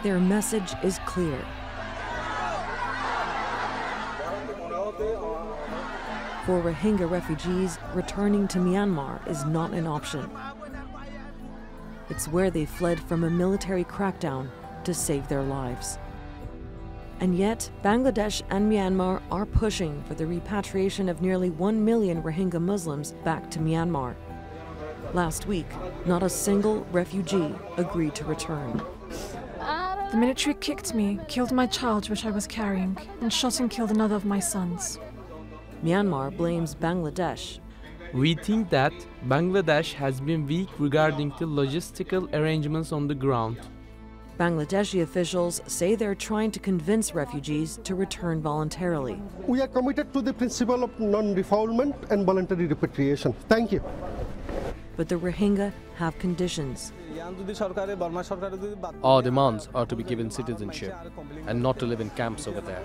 Their message is clear. For Rohingya refugees, returning to Myanmar is not an option. It's where they fled from a military crackdown to save their lives. And yet, Bangladesh and Myanmar are pushing for the repatriation of nearly 1 million Rohingya Muslims back to Myanmar. Last week, not a single refugee agreed to return. The military kicked me, killed my child which I was carrying, and shot and killed another of my sons. Myanmar blames Bangladesh. We think that Bangladesh has been weak regarding the logistical arrangements on the ground. Bangladeshi officials say they're trying to convince refugees to return voluntarily. We are committed to the principle of non-refoulement and voluntary repatriation. Thank you. But the Rohingya have conditions. Our demands are to be given citizenship and not to live in camps over there.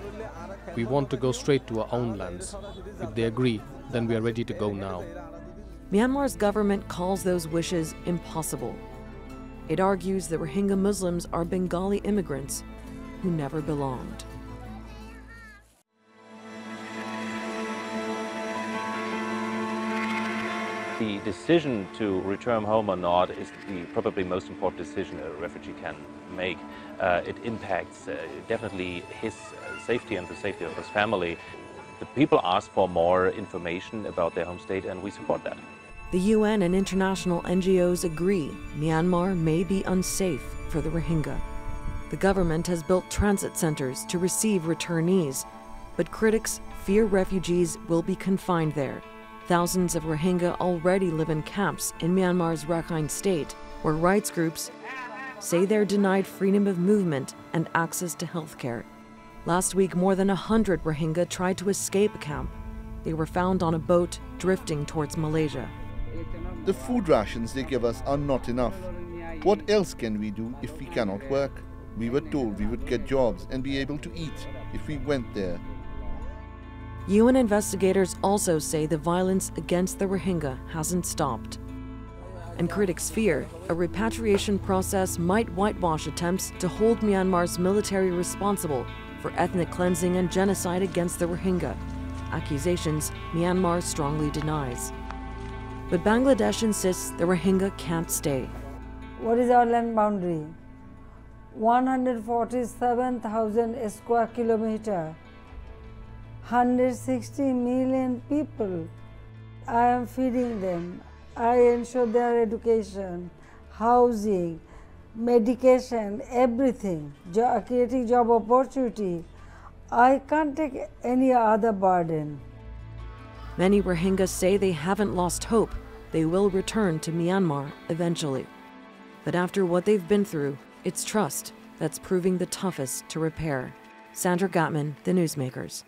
We want to go straight to our own lands. If they agree, then we are ready to go now. Myanmar's government calls those wishes impossible. It argues the Rohingya Muslims are Bengali immigrants who never belonged. The decision to return home or not is the probably most important decision a refugee can make. It impacts definitely his safety and the safety of his family. The people ask for more information about their home state, and we support that. The UN and international NGOs agree Myanmar may be unsafe for the Rohingya. The government has built transit centers to receive returnees, but critics fear refugees will be confined there. Thousands of Rohingya already live in camps in Myanmar's Rakhine state, where rights groups say they're denied freedom of movement and access to health care. Last week, more than 100 Rohingya tried to escape a camp. They were found on a boat drifting towards Malaysia. The food rations they give us are not enough. What else can we do if we cannot work? We were told we would get jobs and be able to eat if we went there. UN investigators also say the violence against the Rohingya hasn't stopped. And critics fear a repatriation process might whitewash attempts to hold Myanmar's military responsible for ethnic cleansing and genocide against the Rohingya, accusations Myanmar strongly denies. But Bangladesh insists the Rohingya can't stay. What is our land boundary? 147,000 square kilometers. 160 million people. I am feeding them. I ensure their education, housing, medication, everything, creating job opportunity. I can't take any other burden. Many Rohingya say they haven't lost hope. They will return to Myanmar eventually. But after what they've been through, it's trust that's proving the toughest to repair. Sandra Gathmann, The Newsmakers.